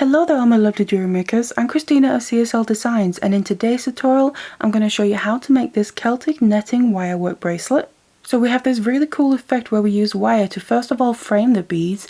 Hello there all my lovely jewelry makers, I'm Christina of CSLdesigns, and in today's tutorial I'm going to show you how to make this Celtic Netting Wirework Bracelet. So we have this really cool effect where we use wire to first of all frame the beads,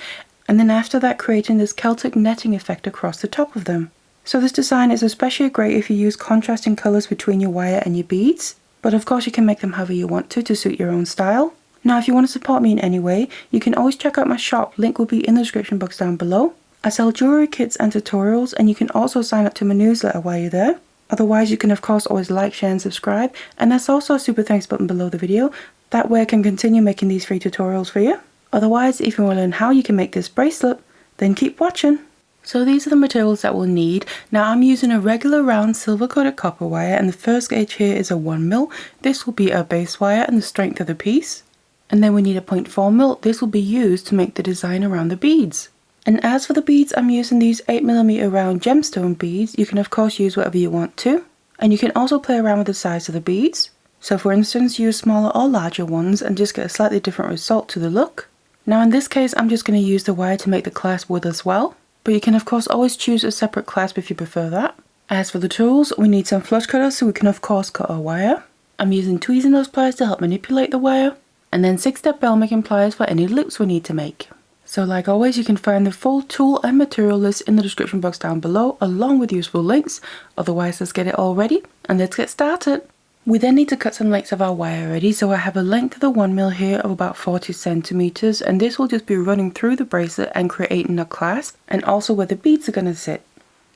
and then after that creating this Celtic netting effect across the top of them. So this design is especially great if you use contrasting colours between your wire and your beads, but of course you can make them however you want to suit your own style. Now if you want to support me in any way, you can always check out my shop, link will be in the description box down below. I sell jewellery kits and tutorials, and you can also sign up to my newsletter while you're there. Otherwise you can of course always like, share and subscribe, and there's also a super thanks button below the video. That way I can continue making these free tutorials for you. Otherwise, if you want to learn how you can make this bracelet, then keep watching. So these are the materials that we'll need. Now I'm using a regular round silver coated copper wire, and the first gauge here is a 1mm. This will be our base wire and the strength of the piece. And then we need a 0.4mm. This will be used to make the design around the beads. And as for the beads, I'm using these 8mm round gemstone beads. You can of course use whatever you want to. And you can also play around with the size of the beads. So for instance, use smaller or larger ones and just get a slightly different result to the look. Now in this case, I'm just going to use the wire to make the clasp with as well. But you can of course always choose a separate clasp if you prefer that. As for the tools, we need some flush cutters so we can of course cut our wire. I'm using tweezers and nose pliers to help manipulate the wire. And then 6-step bell making pliers for any loops we need to make. So like always, you can find the full tool and material list in the description box down below, along with useful links. Otherwise, let's get it all ready and let's get started. We then need to cut some lengths of our wire ready. So I have a length of the 1mm here of about 40 centimeters, and this will just be running through the bracelet and creating a clasp, and also where the beads are going to sit.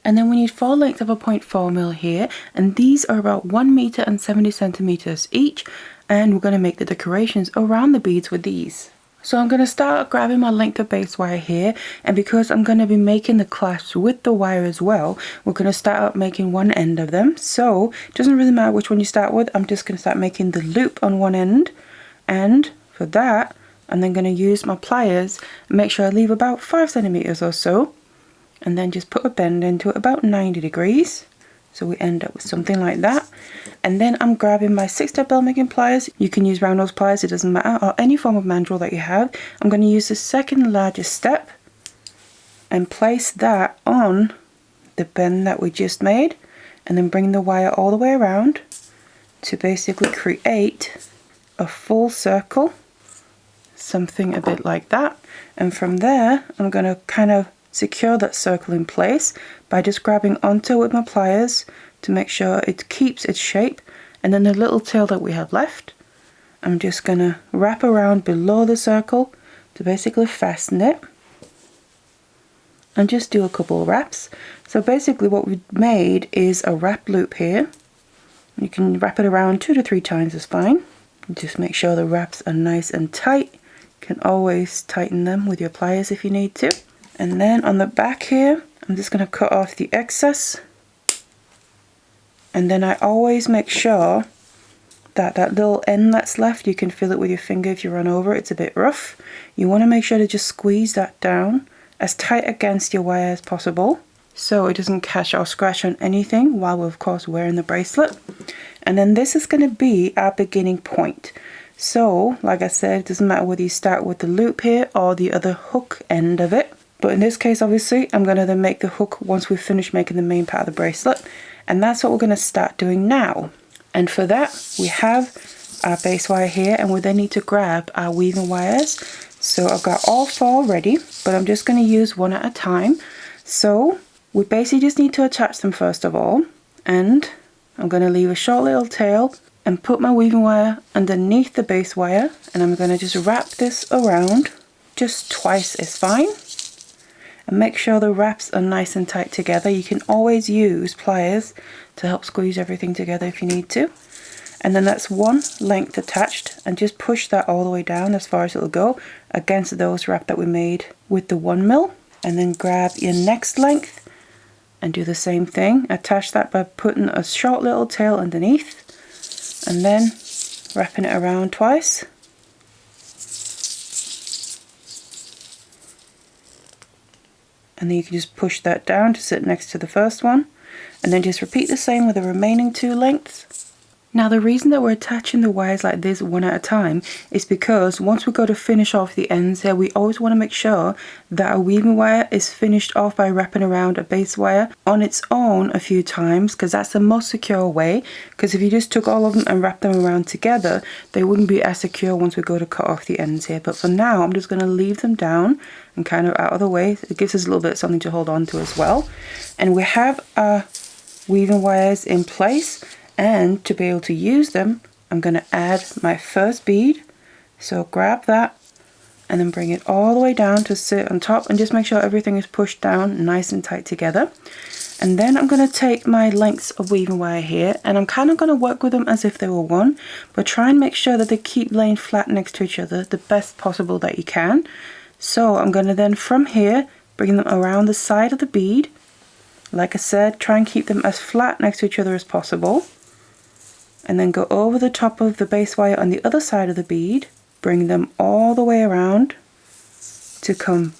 And then we need 4 lengths of a 0.4mm here, and these are about 1 meter and 70 centimeters each, and we're going to make the decorations around the beads with these. So I'm going to start grabbing my length of base wire here, and because I'm going to be making the clasps with the wire as well, we're going to start out making one end of them. So it doesn't really matter which one you start with, I'm just going to start making the loop on one end, and for that I'm then going to use my pliers and make sure I leave about 5 centimeters or so, and then just put a bend into it about 90 degrees. So we end up with something like that. And then I'm grabbing my 6-step bell making pliers. You can use round nose pliers, it doesn't matter, or any form of mandrel that you have. I'm going to use the second largest step and place that on the bend that we just made, and then bring the wire all the way around to basically create a full circle, something a bit like that. And from there I'm going to kind of secure that circle in place by just grabbing onto it with my pliers to make sure it keeps its shape. And then the little tail that we have left, I'm just going to wrap around below the circle to basically fasten it and just do a couple of wraps. So basically what we've made is a wrap loop here. You can wrap it around 2 to 3 times is fine. Just make sure the wraps are nice and tight. You can always tighten them with your pliers if you need to. And then on the back here, I'm just going to cut off the excess. And then I always make sure that that little end that's left, you can feel it with your finger if you run over it, it's a bit rough. You want to make sure to just squeeze that down as tight against your wire as possible, so it doesn't catch or scratch on anything while we're of course wearing the bracelet. And then this is going to be our beginning point. So like I said, it doesn't matter whether you start with the loop here or the other hook end of it. But in this case, obviously, I'm going to then make the hook once we've finished making the main part of the bracelet. And that's what we're going to start doing now. And for that, we have our base wire here, and we then need to grab our weaving wires. So I've got all 4 ready, but I'm just going to use one at a time. So we basically just need to attach them first of all. And I'm going to leave a short little tail and put my weaving wire underneath the base wire. And I'm going to just wrap this around. Just twice is fine. And make sure the wraps are nice and tight together. You can always use pliers to help squeeze everything together if you need to. And then that's one length attached, and just push that all the way down as far as it'll go against those wrap that we made with the 1mm. And then grab your next length and do the same thing. Attach that by putting a short little tail underneath and then wrapping it around twice. And then you can just push that down to sit next to the first one, and then just repeat the same with the remaining 2 lengths. Now the reason that we're attaching the wires like this one at a time is because once we go to finish off the ends here, we always want to make sure that our weaving wire is finished off by wrapping around a base wire on its own a few times, because that's the most secure way. Because if you just took all of them and wrapped them around together, they wouldn't be as secure once we go to cut off the ends here. But for now, I'm just going to leave them down and kind of out of the way. It gives us a little bit of something to hold on to as well. And we have our weaving wires in place. And to be able to use them, I'm going to add my first bead. So grab that and then bring it all the way down to sit on top, and just make sure everything is pushed down nice and tight together. And then I'm going to take my lengths of weaving wire here, and I'm kind of going to work with them as if they were one, but try and make sure that they keep laying flat next to each other the best possible that you can. So I'm going to then from here bring them around the side of the bead. Like I said, try and keep them as flat next to each other as possible. And then go over the top of the base wire on the other side of the bead, bring them all the way around to come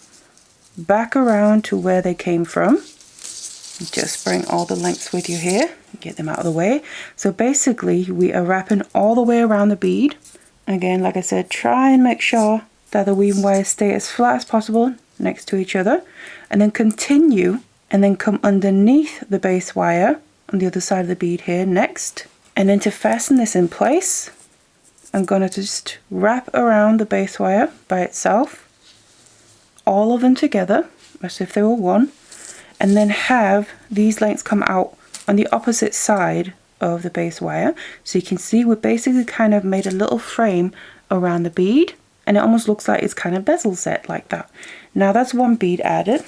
back around to where they came from. Just bring all the lengths with you here, get them out of the way. So basically we are wrapping all the way around the bead. Again, like I said, try and make sure that the weaving wires stay as flat as possible next to each other, and then continue and then come underneath the base wire on the other side of the bead here next. And then to fasten this in place, I'm going to just wrap around the base wire by itself, all of them together, as if they were one, and then have these lengths come out on the opposite side of the base wire. So you can see we basically kind of made a little frame around the bead, and it almost looks like it's kind of bezel set like that. Now that's one bead added,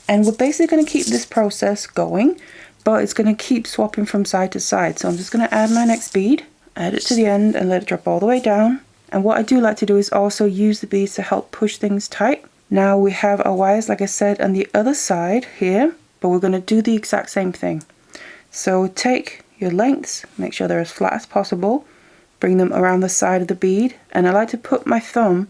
and we're basically going to keep this process going, but it's going to keep swapping from side to side. So I'm just going to add my next bead, add it to the end and let it drop all the way down. And what I do like to do is also use the beads to help push things tight. Now we have our wires, like I said, on the other side here, but we're going to do the exact same thing. So take your lengths, make sure they're as flat as possible, bring them around the side of the bead, and I like to put my thumb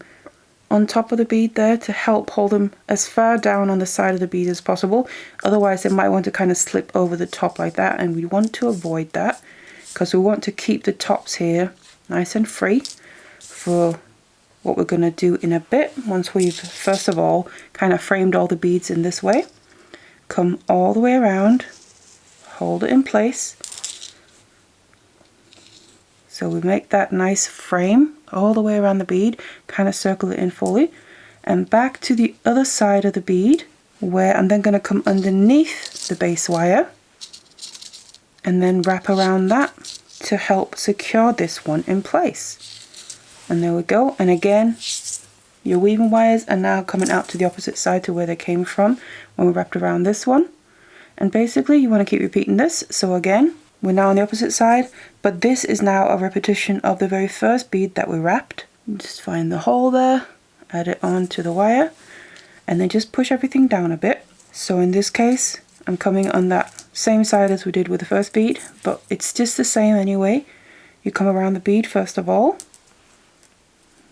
on top of the bead there to help hold them as far down on the side of the bead as possible. Otherwise they might want to kind of slip over the top like that, and we want to avoid that because we want to keep the tops here nice and free for what we're going to do in a bit. Once we've first of all kind of framed all the beads in this way, come all the way around, hold it in place. So we make that nice frame all the way around the bead, kind of circle it in fully, and back to the other side of the bead, where I'm then going to come underneath the base wire and then wrap around that to help secure this one in place. And there we go. And again, your weaving wires are now coming out to the opposite side to where they came from when we wrapped around this one. And basically you want to keep repeating this. So again, we're now on the opposite side, but this is now a repetition of the very first bead that we wrapped. Just find the hole there, add it onto the wire, and then just push everything down a bit. So in this case, I'm coming on that same side as we did with the first bead, but it's just the same anyway. You come around the bead first of all,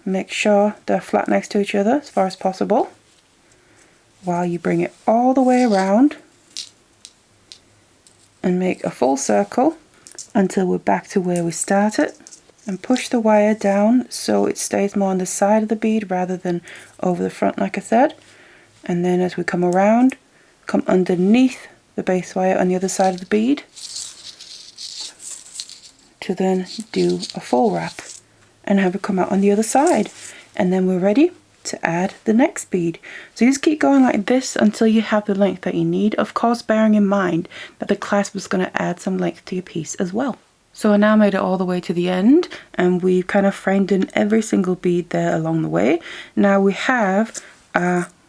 make sure they're flat next to each other as far as possible, while you bring it all the way around and make a full circle until we're back to where we started, and push the wire down so it stays more on the side of the bead rather than over the front like I said. And then as we come around, come underneath the base wire on the other side of the bead to then do a full wrap and have it come out on the other side. And then we're ready to add the next bead. So you just keep going like this until you have the length that you need, of course bearing in mind that the clasp is going to add some length to your piece as well. So I now made it all the way to the end, and we've kind of framed in every single bead there along the way. Now we have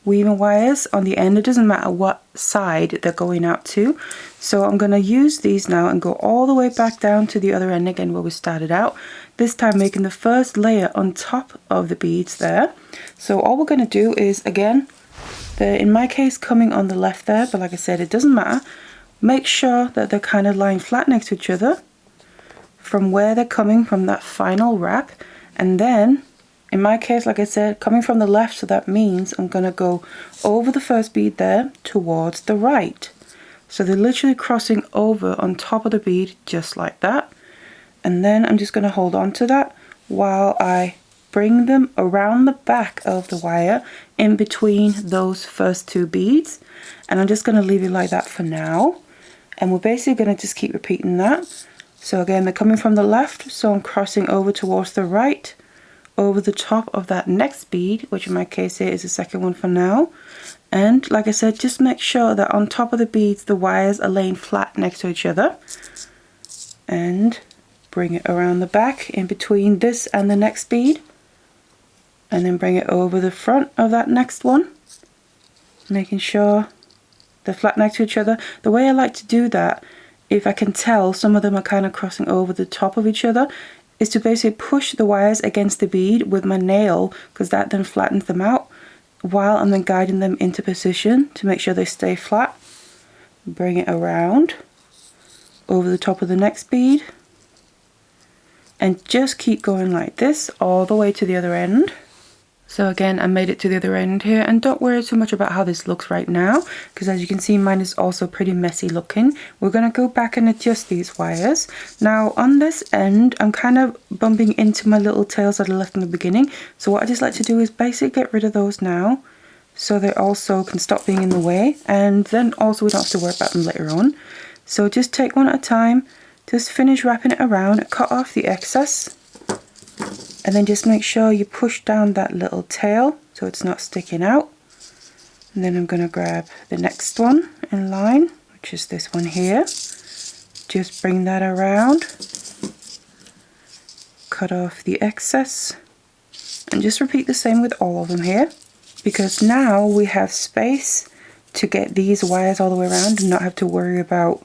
weaving wires on the end. It doesn't matter what side they're going out to, so I'm going to use these now and go all the way back down to the other end again where we started out, this time making the first layer on top of the beads there. So all we're going to do is, again, they're in my case coming on the left there, but like I said, it doesn't matter. Make sure that they're kind of lying flat next to each other from where they're coming from that final wrap. And then in my case, like I said, coming from the left, so that means I'm going to go over the first bead there towards the right. So they're literally crossing over on top of the bead just like that. And then I'm just going to hold on to that while I bring them around the back of the wire in between those first two beads. And I'm just going to leave it like that for now. And we're basically going to just keep repeating that. So again, they're coming from the left, so I'm crossing over towards the right, over the top of that next bead, which in my case here is the second one for now. And like I said, just make sure that on top of the beads, the wires are laying flat next to each other. And bring it around the back in between this and the next bead. And then bring it over the front of that next one, making sure they're flat next to each other. The way I like to do that, if I can tell some of them are kind of crossing over the top of each other, is to basically push the wires against the bead with my nail, because that then flattens them out, while I'm then guiding them into position to make sure they stay flat. Bring it around over the top of the next bead, and just keep going like this all the way to the other end. So again, I made it to the other end here, and don't worry too much about how this looks right now, because as you can see, mine is also pretty messy looking. We're going to go back and adjust these wires. Now on this end, I'm kind of bumping into my little tails that I left in the beginning. So what I just like to do is basically get rid of those now, so they also can stop being in the way, and then also we don't have to worry about them later on. So just take one at a time, just finish wrapping it around, cut off the excess. And then just make sure you push down that little tail so it's not sticking out. And then I'm going to grab the next one in line, which is this one here. Just bring that around, cut off the excess, and just repeat the same with all of them here. Because now we have space to get these wires all the way around and not have to worry about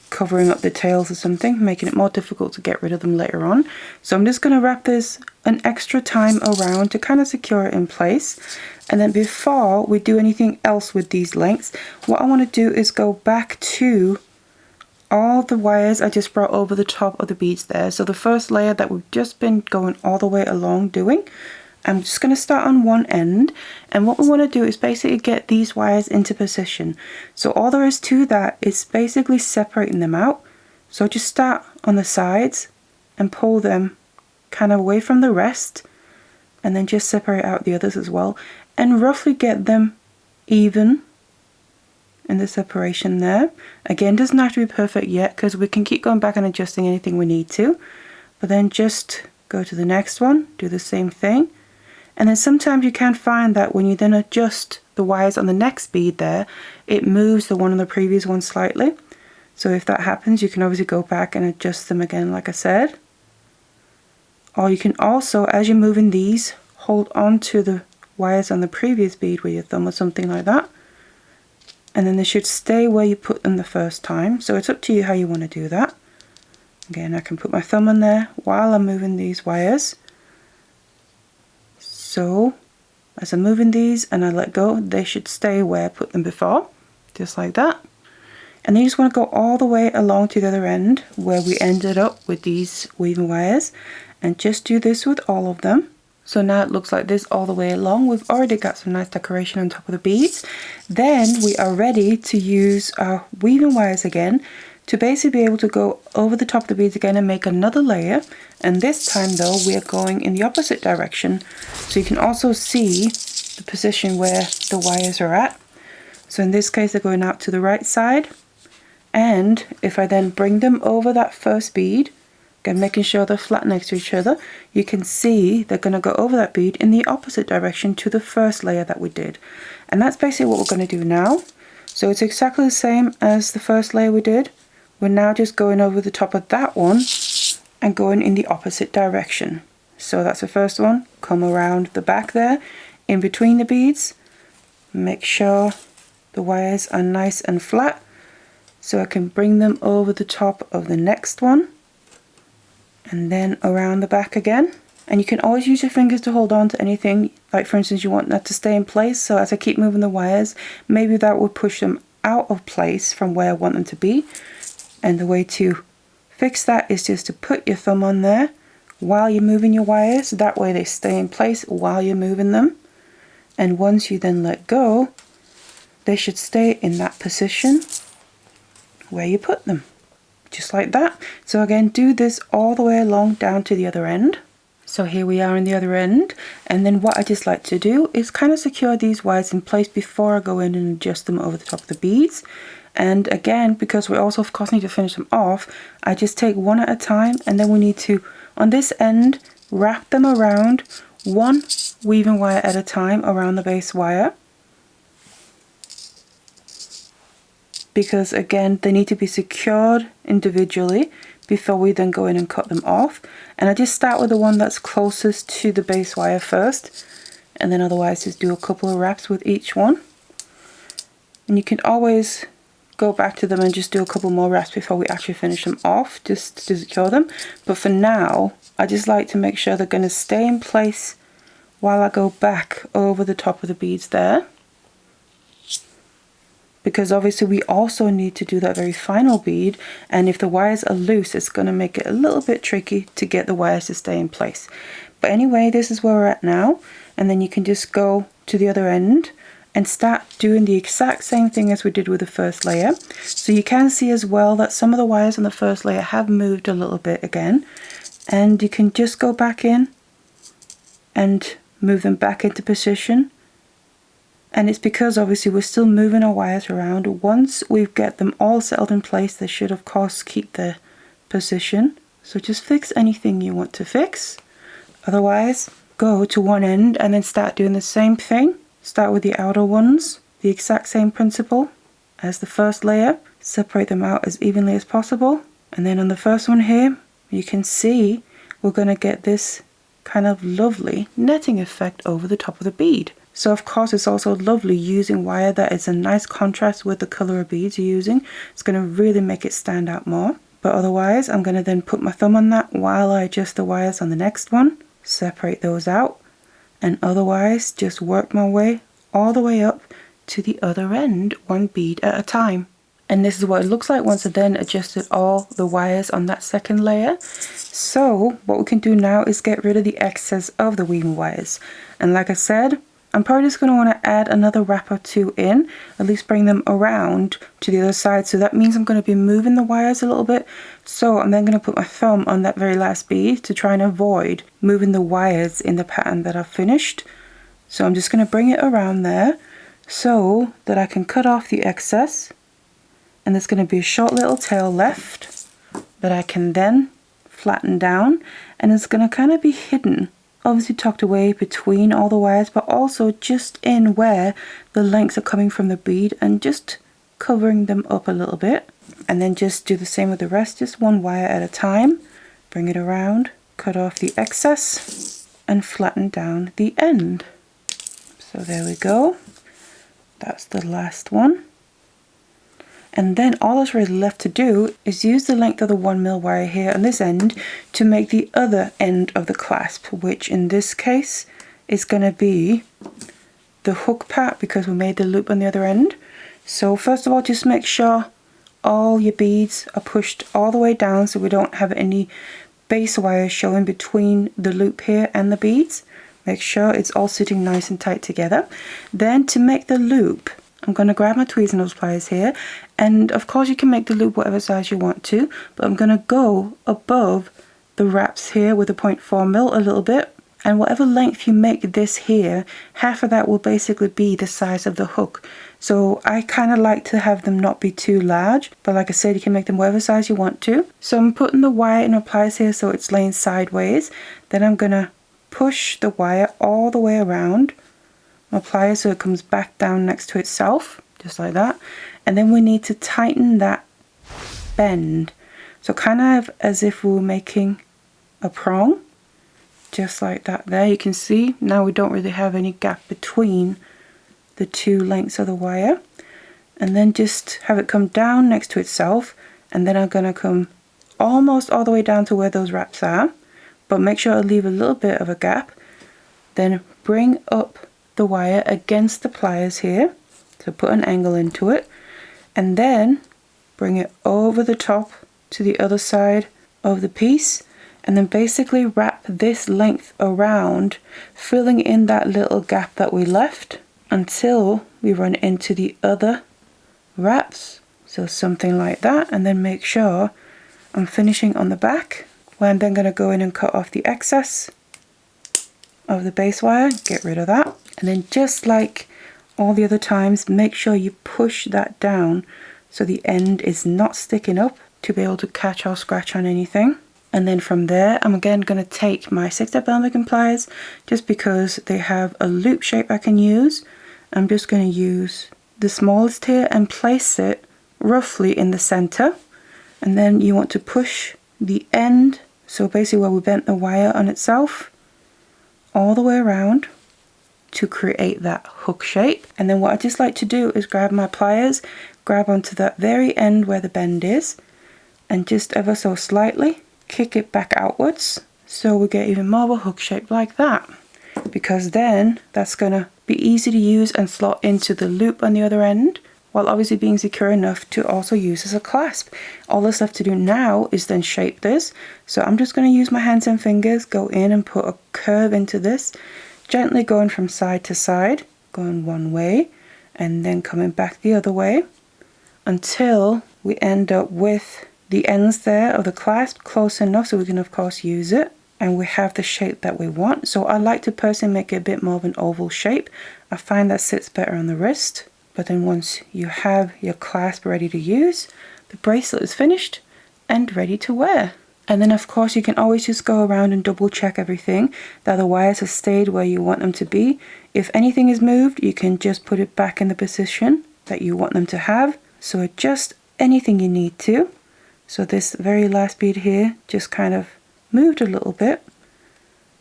covering up the tails or something, making it more difficult to get rid of them later on. So I'm just going to wrap this an extra time around to kind of secure it in place. And then before we do anything else with these lengths, what I want to do is go back to all the wires I just brought over the top of the beads there. So the first layer that we've just been going all the way along doing, I'm just going to start on one end, and what we want to do is basically get these wires into position. So all there is to that is basically separating them out. So just start on the sides and pull them kind of away from the rest, and then just separate out the others as well, and roughly get them even in the separation there. Again, doesn't have to be perfect yet, because we can keep going back and adjusting anything we need to, but then just go to the next one, do the same thing. And then sometimes you can find that when you then adjust the wires on the next bead there, it moves the one on the previous one slightly. So if that happens, you can obviously go back and adjust them again, like I said. Or you can also, as you're moving these, hold on to the wires on the previous bead with your thumb or something like that. And then they should stay where you put them the first time. So it's up to you how you want to do that. Again, I can put my thumb on there while I'm moving these wires. So as I'm moving these and I let go, they should stay where I put them before, just like that. And then you just want to go all the way along to the other end where we ended up with these weaving wires, and just do this with all of them. So now it looks like this all the way along. We've already got some nice decoration on top of the beads. Then we are ready to use our weaving wires again to basically be able to go over the top of the beads again and make another layer. And this time though, we are going in the opposite direction, so you can also see the position where the wires are at. So in this case, they're going out to the right side, and if I then bring them over that first bead, again making sure they're flat next to each other, you can see they're going to go over that bead in the opposite direction to the first layer that we did. And that's basically what we're going to do now. So it's exactly the same as the first layer we did. We're now just going over the top of that one and going in the opposite direction. So that's the first one. Come around the back there, in between the beads. Make sure the wires are nice and flat, so I can bring them over the top of the next one. And then around the back again. And you can always use your fingers to hold on to anything. Like for instance, you want that to stay in place. So as I keep moving the wires, maybe that will push them out of place from where I want them to be. And the way to fix that is just to put your thumb on there while you're moving your wires. That way they stay in place while you're moving them. And once you then let go, they should stay in that position where you put them. just like that. So again, do this all the way along down to the other end. So here we are in the other end, and then what I just like to do is kind of secure these wires in place before I go in and adjust them over the top of the beads. And again, because we also of course need to finish them off, I just take one at a time, and then we need to, on this end, wrap them around one weaving wire at a time around the base wire. Because again, they need to be secured individually before we then go in and cut them off. And I just start with the one that's closest to the base wire first, and then otherwise just do a couple of wraps with each one. And you can always go back to them and just do a couple more wraps before we actually finish them off, just to secure them. But for now, I just like to make sure they're going to stay in place while I go back over the top of the beads there. Because obviously we also need to do that very final bead, and if the wires are loose, it's going to make it a little bit tricky to get the wires to stay in place. But anyway, this is where we're at now, and then you can just go to the other end and start doing the exact same thing as we did with the first layer. So you can see as well that some of the wires on the first layer have moved a little bit again, and you can just go back in and move them back into position. And it's because obviously we're still moving our wires around. Once we get them all settled in place, they should of course keep their position. So just fix anything you want to fix. Otherwise, go to one end and then start doing the same thing. Start with the outer ones, the exact same principle as the first layer. Separate them out as evenly as possible. And then on the first one here, you can see we're going to get this kind of lovely netting effect over the top of the bead. So of course it's also lovely using wire that is a nice contrast with the colour of beads you're using. It's going to really make it stand out more. But otherwise I'm going to then put my thumb on that while I adjust the wires on the next one. Separate those out. And otherwise just work my way all the way up to the other end, one bead at a time. And this is what it looks like once I then adjusted all the wires on that second layer. So what we can do now is get rid of the excess of the weaving wires. And like I said, I'm probably just going to want to add another wrap or two in, at least bring them around to the other side. So that means I'm going to be moving the wires a little bit. So I'm then going to put my thumb on that very last bead to try and avoid moving the wires in the pattern that I've finished. So I'm just going to bring it around there so that I can cut off the excess. And there's going to be a short little tail left that I can then flatten down, and it's going to kind of be hidden, obviously tucked away between all the wires, but also just in where the lengths are coming from the bead, and just covering them up a little bit. And then just do the same with the rest, just one wire at a time. Bring it around, cut off the excess, and flatten down the end. So there we go. That's the last one. And then all that's really left to do is use the length of the 1mm wire here on this end to make the other end of the clasp, which in this case is going to be the hook part because we made the loop on the other end. So first of all, just make sure all your beads are pushed all the way down so we don't have any base wires showing between the loop here and the beads. Make sure it's all sitting nice and tight together. Then to make the loop, I'm going to grab my tweezers pliers here, and of course you can make the loop whatever size you want to, but I'm going to go above the wraps here with a 0.4mm a little bit, and whatever length you make this here, half of that will basically be the size of the hook. So I kind of like to have them not be too large, but like I said, you can make them whatever size you want to. So I'm putting the wire in my pliers here so it's laying sideways. Then I'm going to push the wire all the way around my pliers so it comes back down next to itself, just like that. And then we need to tighten that bend, so kind of as if we were making a prong, just like that there. You can see now we don't really have any gap between the two lengths of the wire. And then just have it come down next to itself, and then I'm going to come almost all the way down to where those wraps are, but make sure I leave a little bit of a gap. Then bring up the wire against the pliers here, so put an angle into it, and then bring it over the top to the other side of the piece, and then basically wrap this length around, filling in that little gap that we left until we run into the other wraps. So something like that, and then make sure I'm finishing on the back, where I'm then going to go in and cut off the excess of the base wire, get rid of that. And then just like all the other times, make sure you push that down so the end is not sticking up to be able to catch or scratch on anything. And then from there, I'm again going to take my 6-step Elmerkin pliers, just because they have a loop shape I can use. I'm just going to use the smallest here and place it roughly in the center. And then you want to push the end, so basically where we bent the wire on itself, all the way around to create that hook shape. And then what I just like to do is grab my pliers, grab onto that very end where the bend is, and just ever so slightly kick it back outwards so we get even more of a hook shape like that. Because then that's going to be easy to use and slot into the loop on the other end, while obviously being secure enough to also use as a clasp. All that's left to do now is then shape this. So I'm just going to use my hands and fingers, go in and put a curve into this, gently going from side to side, going one way and then coming back the other way until we end up with the ends there of the clasp close enough so we can of course use it, and we have the shape that we want. So I like to personally make it a bit more of an oval shape. I find that sits better on the wrist. But then once you have your clasp ready to use, the bracelet is finished and ready to wear. And then of course you can always just go around and double check everything that the wires have stayed where you want them to be. If anything is moved, you can just put it back in the position that you want them to have. So adjust anything you need to. So this very last bead here just kind of moved a little bit.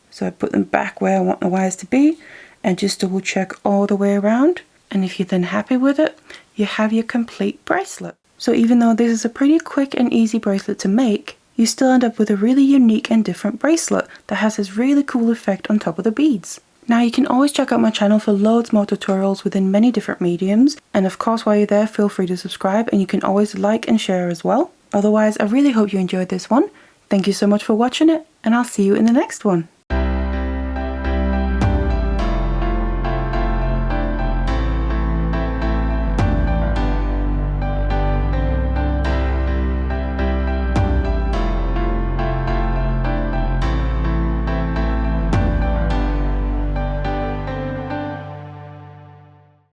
So I put them back where I want the wires to be and just double check all the way around. And if you're then happy with it, you have your complete bracelet. So even though this is a pretty quick and easy bracelet to make, you still end up with a really unique and different bracelet that has this really cool effect on top of the beads. Now you can always check out my channel for loads more tutorials within many different mediums, and of course while you're there feel free to subscribe, and you can always like and share as well. Otherwise I really hope you enjoyed this one. Thank you so much for watching it, and I'll see you in the next one.